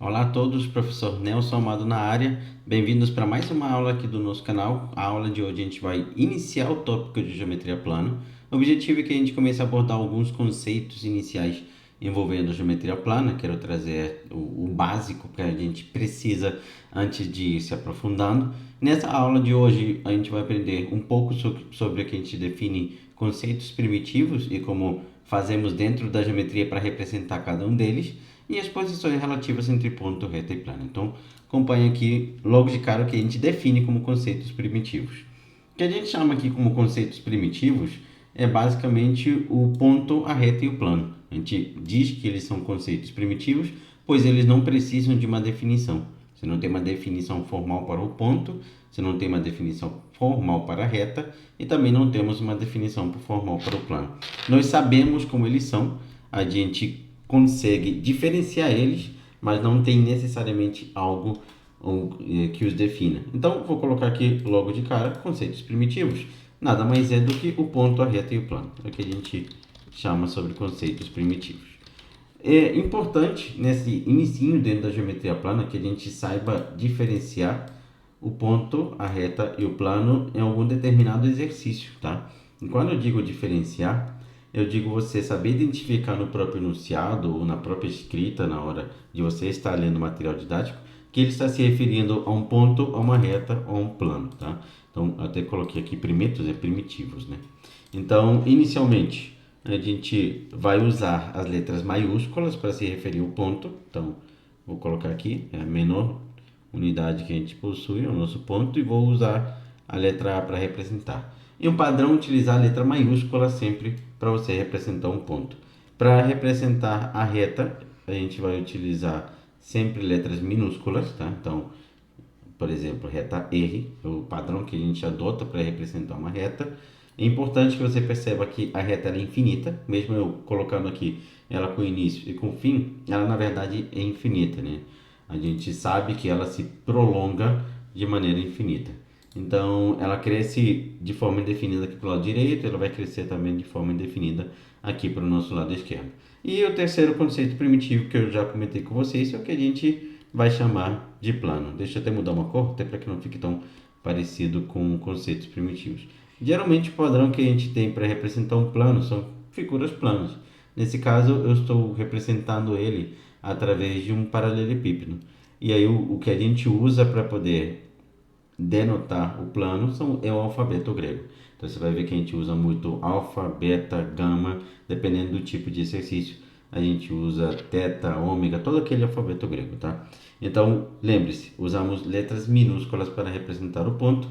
Olá a todos, professor Nelson Amado na área. Bem-vindos para mais uma aula aqui do nosso canal. A aula de hoje a gente vai iniciar o tópico de geometria plana. O objetivo é que a gente comece a abordar alguns conceitos iniciais envolvendo a geometria plana. Quero trazer o básico que a gente precisa antes de ir se aprofundando. Nessa aula de hoje a gente vai aprender um pouco sobre o que a gente define conceitos primitivos e como fazemos dentro da geometria para representar cada um deles e as posições relativas entre ponto, reta e plano. Então, acompanhe aqui logo de cara o que a gente define como conceitos primitivos. O que a gente chama aqui como conceitos primitivos é basicamente o ponto, a reta e o plano. A gente diz que eles são conceitos primitivos, pois eles não precisam de uma definição. Você não tem uma definição formal para o ponto, você não tem uma definição formal para a reta e também não temos uma definição formal para o plano. Nós sabemos como eles são, a gente consegue diferenciar eles, mas não tem necessariamente algo que os defina. Então, vou colocar aqui logo de cara conceitos primitivos. Nada mais é do que o ponto, a reta e o plano. É o que a gente chama sobre conceitos primitivos. É importante nesse inicinho dentro da geometria plana que a gente saiba diferenciar o ponto, a reta e o plano em algum determinado exercício, tá? E quando eu digo diferenciar, eu digo você saber identificar no próprio enunciado ou na própria escrita, na hora de você estar lendo o material didático, que ele está se referindo a um ponto, a uma reta ou a um plano, tá? Então, eu até coloquei aqui primitivos, né? Então, inicialmente, a gente vai usar as letras maiúsculas para se referir ao ponto. Então, vou colocar aqui, é a menor unidade que a gente possui, é o nosso ponto, e vou usar a letra A para representar. E um padrão utilizar a letra maiúscula sempre para você representar um ponto. Para representar a reta, a gente vai utilizar sempre letras minúsculas, tá? Então, por exemplo, reta R, é o padrão que a gente adota para representar uma reta. É importante que você perceba que a reta é infinita, mesmo eu colocando aqui ela com início e com fim, ela na verdade é infinita, né? A gente sabe que ela se prolonga de maneira infinita. Então, ela cresce de forma indefinida aqui para o lado direito, ela vai crescer também de forma indefinida aqui para o nosso lado esquerdo. E o terceiro conceito primitivo que eu já comentei com vocês é o que a gente vai chamar de plano. Deixa eu até mudar uma cor, até para que não fique tão parecido com conceitos primitivos. Geralmente, o padrão que a gente tem para representar um plano são figuras planas. Nesse caso, eu estou representando ele através de um paralelepípedo. E aí, o que a gente usa para poder denotar o plano é o alfabeto grego. Então você vai ver que a gente usa muito alfa, beta, gama, dependendo do tipo de exercício. A gente usa teta, ômega, todo aquele alfabeto grego, tá? Então, lembre-se, usamos letras minúsculas para representar o ponto,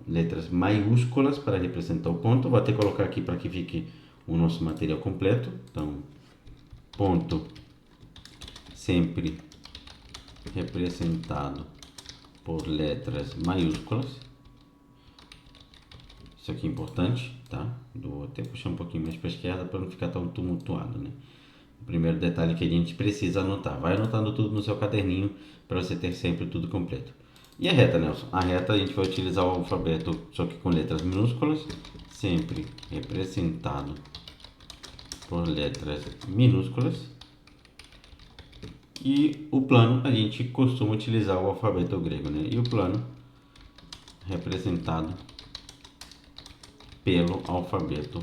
letras maiúsculas para representar o ponto. Vou até colocar aqui para que fique o nosso material completo. Então, ponto sempre representado por letras maiúsculas. Isso aqui é importante, tá? Vou até puxar um pouquinho mais para a esquerda para não ficar tão tumultuado, né? O primeiro detalhe que a gente precisa anotar. Vai anotando tudo no seu caderninho para você ter sempre tudo completo. E a reta, Nelson? A reta a gente vai utilizar o alfabeto, só que com letras minúsculas, sempre representado por letras minúsculas. E o plano a gente costuma utilizar o alfabeto grego, né? E o plano representado pelo alfabeto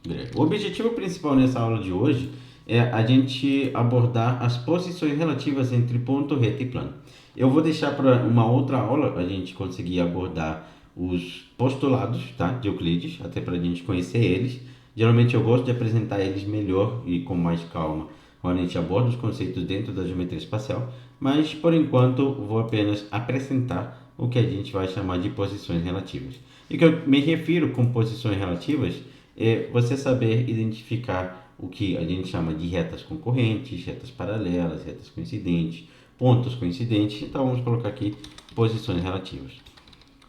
grego. O objetivo principal nessa aula de hoje é a gente abordar as posições relativas entre ponto, reta e plano. Eu vou deixar para uma outra aula a gente conseguir abordar os postulados, tá, de Euclides, até para a gente conhecer eles. Geralmente eu gosto de apresentar eles melhor e com mais calma quando a gente aborda os conceitos dentro da geometria espacial, mas por enquanto vou apenas apresentar o que a gente vai chamar de posições relativas. E o que eu me refiro com posições relativas é você saber identificar o que a gente chama de retas concorrentes, retas paralelas, retas coincidentes, pontos coincidentes. Então vamos colocar aqui posições relativas.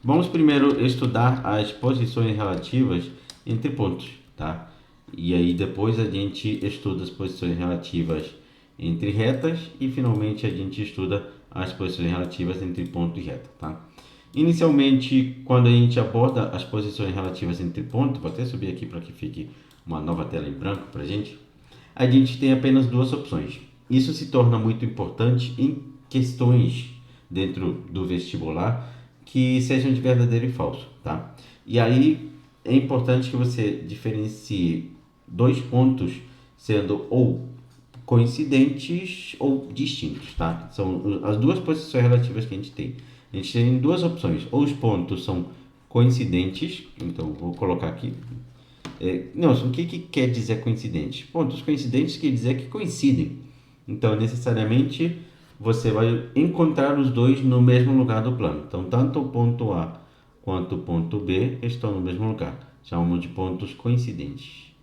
Vamos primeiro estudar as posições relativas entre pontos, tá? E aí depois a gente estuda as posições relativas entre retas e finalmente a gente estuda as posições relativas entre ponto e reta, tá? Inicialmente, quando a gente aborda as posições relativas entre pontos, vou até subir aqui para que fique uma nova tela em branco para a gente tem apenas duas opções. Isso se torna muito importante em questões dentro do vestibular que sejam de verdadeiro e falso, tá? E aí é importante que você diferencie dois pontos sendo ou coincidentes ou distintos, tá? São as duas posições relativas que a gente tem. A gente tem duas opções. Ou os pontos são coincidentes, então vou colocar aqui. Nelson, o que quer dizer coincidente? Pontos coincidentes quer dizer que coincidem. Então, necessariamente, você vai encontrar os dois no mesmo lugar do plano. Então, tanto o ponto A quanto o ponto B estão no mesmo lugar. Chamamos de pontos coincidentes.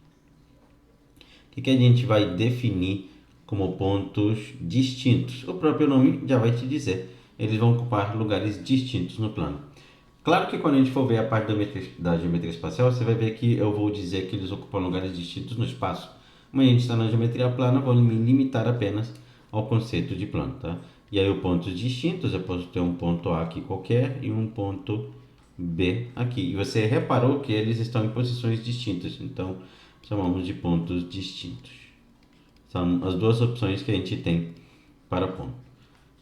O que a gente vai definir como pontos distintos? O próprio nome já vai te dizer. Eles vão ocupar lugares distintos no plano. Claro que quando a gente for ver a parte da geometria espacial, você vai ver que eu vou dizer que eles ocupam lugares distintos no espaço. Mas a gente está na geometria plana, vou me limitar apenas ao conceito de plano, tá? E aí, os pontos distintos, eu posso ter um ponto A aqui qualquer e um ponto B aqui. E você reparou que eles estão em posições distintas, então chamamos de pontos distintos. São as duas opções que a gente tem para ponto.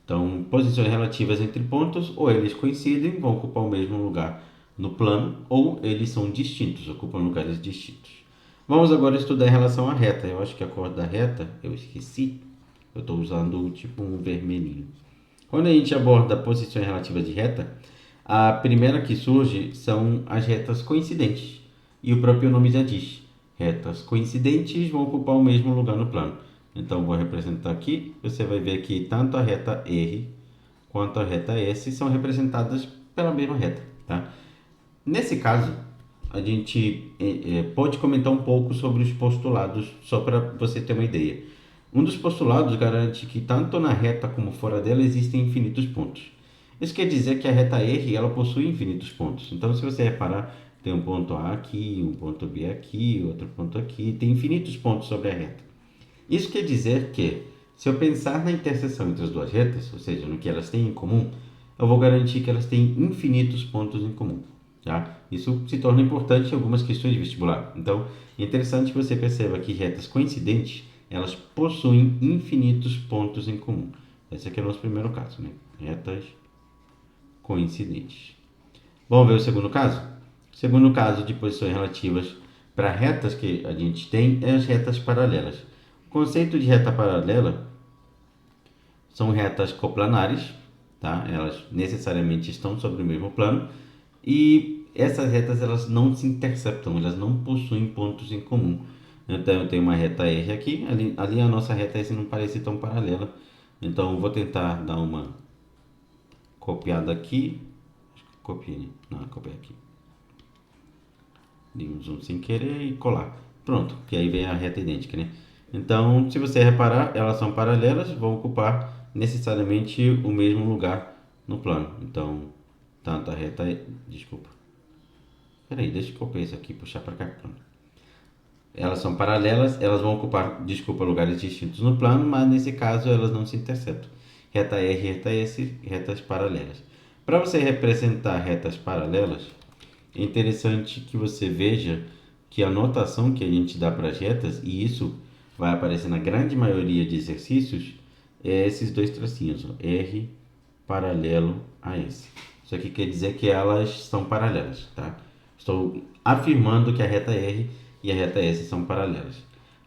Então, posições relativas entre pontos, ou eles coincidem, vão ocupar o mesmo lugar no plano, ou eles são distintos, ocupam lugares distintos. Vamos agora estudar em relação à reta. Eu acho que a cor da reta, eu esqueci. Eu estou usando tipo um vermelhinho. Quando a gente aborda posições relativas de reta, a primeira que surge são as retas coincidentes. E o próprio nome já diz. Retas coincidentes vão ocupar o mesmo lugar no plano. Então, vou representar aqui. Você vai ver que tanto a reta R quanto a reta S são representadas pela mesma reta. Tá? Nesse caso, a gente pode comentar um pouco sobre os postulados, só para você ter uma ideia. Um dos postulados garante que tanto na reta como fora dela existem infinitos pontos. Isso quer dizer que a reta R ela possui infinitos pontos. Então, se você reparar, tem um ponto A aqui, um ponto B aqui, outro ponto aqui, tem infinitos pontos sobre a reta. Isso quer dizer que, se eu pensar na interseção entre as duas retas, ou seja, no que elas têm em comum, eu vou garantir que elas têm infinitos pontos em comum. Tá? Isso se torna importante em algumas questões de vestibular. Então, é interessante que você perceba que retas coincidentes, elas possuem infinitos pontos em comum. Esse aqui é o nosso primeiro caso, né? Retas coincidentes. Vamos ver o segundo caso? O segundo caso de posições relativas para retas que a gente tem é as retas paralelas. O conceito de reta paralela são retas coplanares, tá? Elas necessariamente estão sobre o mesmo plano e essas retas elas não se interceptam, elas não possuem pontos em comum. Então eu tenho uma reta R aqui, ali a nossa reta S não parece tão paralela. Então eu vou tentar dar uma copiada aqui. Acho que copiei, não, copiei aqui. Dei um zoom sem querer e colar. Pronto, que aí vem a reta idêntica, né? Então, se você reparar, elas são paralelas, vão ocupar necessariamente o mesmo lugar no plano. Então, tanto a reta... Desculpa. Peraí, deixa eu copiar isso aqui e puxar para cá. Pronto. Elas são paralelas, elas vão ocupar, desculpa, lugares distintos no plano, mas nesse caso elas não se interceptam. Reta R, reta S, retas paralelas. Para você representar retas paralelas, é interessante que você veja que a notação que a gente dá para as retas, e isso vai aparecer na grande maioria de exercícios, é esses dois tracinhos, ó, R paralelo a S. Isso aqui quer dizer que elas são paralelas, tá? Estou afirmando que a reta R e a reta S são paralelas.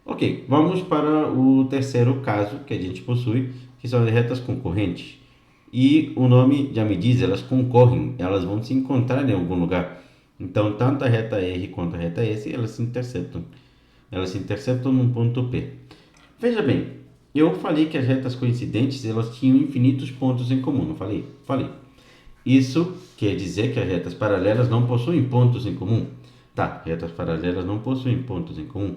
Ok, vamos para o terceiro caso que a gente possui, que são as retas concorrentes. E o nome já me diz, elas concorrem, elas vão se encontrar em algum lugar. Então, tanto a reta R quanto a reta S, elas se interceptam. Elas se interceptam num ponto P. Veja bem, eu falei que as retas coincidentes, elas tinham infinitos pontos em comum, não falei? Falei. Isso quer dizer que as retas paralelas não possuem pontos em comum? Tá, retas paralelas não possuem pontos em comum.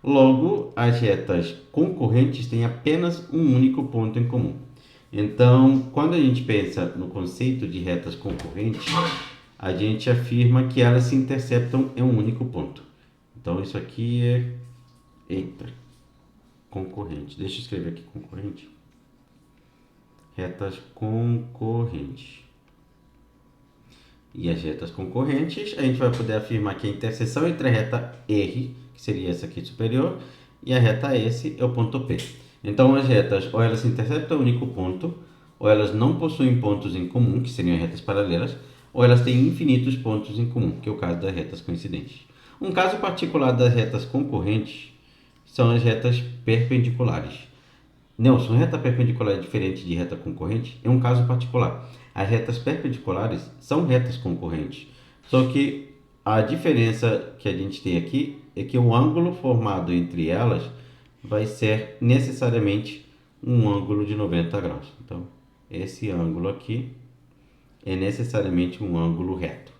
Logo, as retas concorrentes têm apenas um único ponto em comum. Então, quando a gente pensa no conceito de retas concorrentes, a gente afirma que elas se interceptam em um único ponto. Então, isso aqui é... Eita, concorrente. Deixa eu escrever aqui concorrente. Retas concorrentes. E as retas concorrentes, a gente vai poder afirmar que a interseção entre a reta R, que seria essa aqui superior, e a reta S é o ponto P. Então as retas ou elas interceptam um único ponto, ou elas não possuem pontos em comum, que seriam retas paralelas, ou elas têm infinitos pontos em comum, que é o caso das retas coincidentes. Um caso particular das retas concorrentes são as retas perpendiculares. Nelson, reta perpendicular é diferente de reta concorrente? É um caso particular. As retas perpendiculares são retas concorrentes, só que a diferença que a gente tem aqui é que o ângulo formado entre elas vai ser necessariamente um ângulo de 90 graus. Então, esse ângulo aqui é necessariamente um ângulo reto.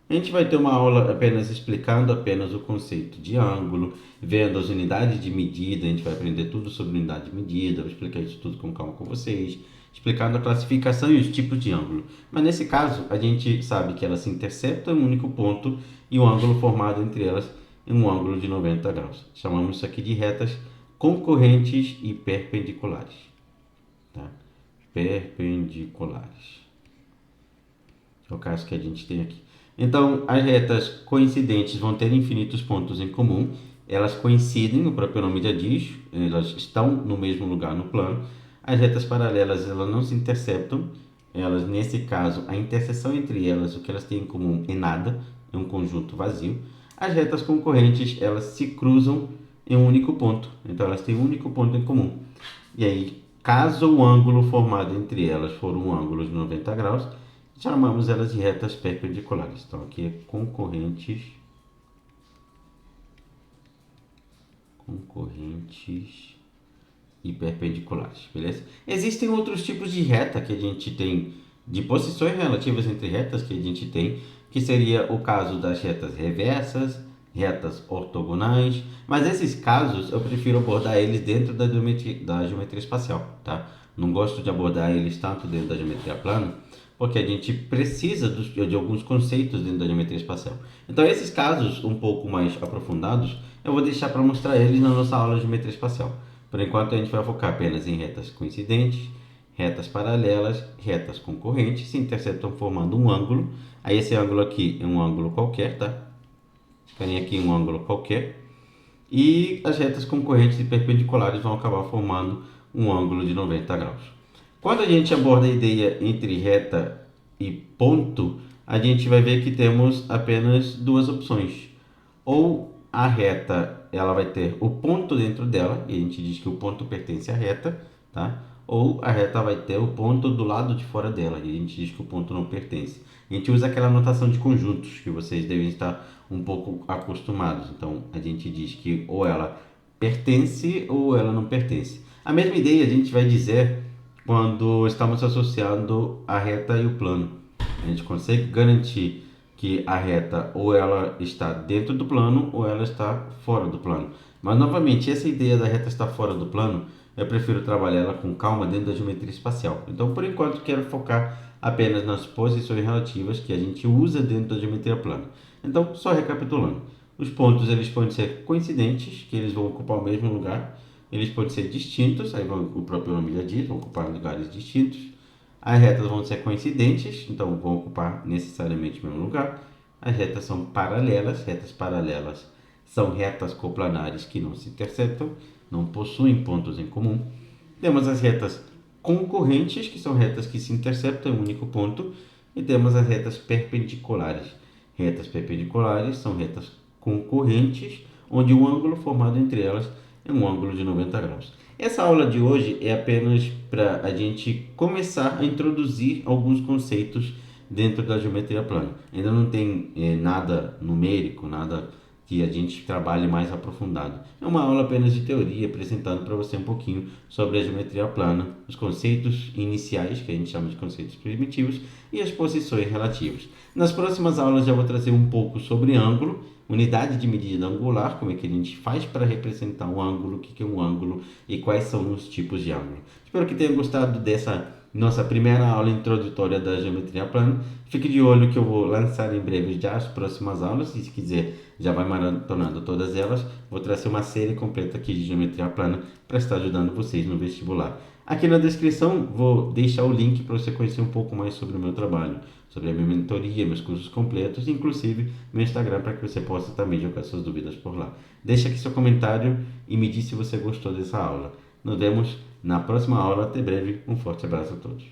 A gente vai ter uma aula apenas explicando apenas o conceito de ângulo, vendo as unidades de medida, a gente vai aprender tudo sobre unidade de medida, vou explicar isso tudo com calma com vocês, explicando a classificação e os tipos de ângulo. Mas nesse caso, a gente sabe que elas se interceptam em um único ponto e o ângulo formado entre elas é um ângulo de 90 graus. Chamamos isso aqui de retas concorrentes e perpendiculares. Tá? Perpendiculares. É o caso que a gente tem aqui. Então, as retas coincidentes vão ter infinitos pontos em comum. Elas coincidem, o próprio nome já diz, elas estão no mesmo lugar no plano. As retas paralelas, elas não se interceptam. Elas, nesse caso, a interseção entre elas, o que elas têm em comum é nada, é um conjunto vazio. As retas concorrentes, elas se cruzam em um único ponto. Então, elas têm um único ponto em comum. E aí, caso o ângulo formado entre elas for um ângulo de 90 graus, chamamos elas de retas perpendiculares. Então, aqui é concorrentes e perpendiculares, beleza? Existem outros tipos de reta que a gente tem, de posições relativas entre retas que a gente tem, que seria o caso das retas reversas, retas ortogonais, mas esses casos eu prefiro abordar eles dentro da geometria espacial, tá? Não gosto de abordar eles tanto dentro da geometria plana, porque a gente precisa de alguns conceitos dentro da geometria espacial. Então, esses casos um pouco mais aprofundados, eu vou deixar para mostrar eles na nossa aula de geometria espacial. Por enquanto, a gente vai focar apenas em retas coincidentes, retas paralelas, retas concorrentes, se interceptam formando um ângulo. Aí, esse ângulo aqui é um ângulo qualquer, tá? Tem aqui um ângulo qualquer. E as retas concorrentes e perpendiculares vão acabar formando um ângulo de 90 graus. Quando a gente aborda a ideia entre reta e ponto, a gente vai ver que temos apenas duas opções. Ou a reta ela vai ter o ponto dentro dela, e a gente diz que o ponto pertence à reta, tá? Ou a reta vai ter o ponto do lado de fora dela, e a gente diz que o ponto não pertence. A gente usa aquela notação de conjuntos, que vocês devem estar um pouco acostumados. Então, a gente diz que ou ela pertence ou ela não pertence. A mesma ideia a gente vai dizer quando estamos associando a reta e o plano. A gente consegue garantir que a reta ou ela está dentro do plano ou ela está fora do plano. Mas, novamente, essa ideia da reta estar fora do plano, eu prefiro trabalhar ela com calma dentro da geometria espacial. Então, por enquanto, quero focar apenas nas posições relativas que a gente usa dentro da geometria plana. Então, só recapitulando. Os pontos eles podem ser coincidentes, que eles vão ocupar o mesmo lugar. Eles podem ser distintos, aí o próprio nome já diz, vão ocupar lugares distintos. As retas vão ser coincidentes, então vão ocupar necessariamente o mesmo lugar. As retas são paralelas, retas paralelas são retas coplanares que não se interceptam, não possuem pontos em comum. Temos as retas concorrentes, que são retas que se interceptam em um único ponto, e temos as retas perpendiculares. Retas perpendiculares são retas concorrentes, onde o ângulo formado entre elas é um ângulo de 90 graus. Essa aula de hoje é apenas para a gente começar a introduzir alguns conceitos dentro da geometria plana. Ainda não tem nada numérico, nada que a gente trabalhe mais aprofundado. É uma aula apenas de teoria, apresentando para você um pouquinho sobre a geometria plana, os conceitos iniciais, que a gente chama de conceitos primitivos, e as posições relativas. Nas próximas aulas já vou trazer um pouco sobre ângulo, unidade de medida angular, como é que a gente faz para representar um ângulo, o que é um ângulo e quais são os tipos de ângulo. Espero que tenha gostado dessa nossa primeira aula introdutória da geometria plana. Fique de olho que eu vou lançar em breve já as próximas aulas, e se quiser já vai maratonando todas elas. Vou trazer uma série completa aqui de geometria plana para estar ajudando vocês no vestibular. Aqui na descrição vou deixar o link para você conhecer um pouco mais sobre o meu trabalho, sobre a minha mentoria, meus cursos completos, inclusive meu Instagram, para que você possa também jogar suas dúvidas por lá. Deixa aqui seu comentário e me diz se você gostou dessa aula. Nos vemos na próxima aula. Até breve. Um forte abraço a todos.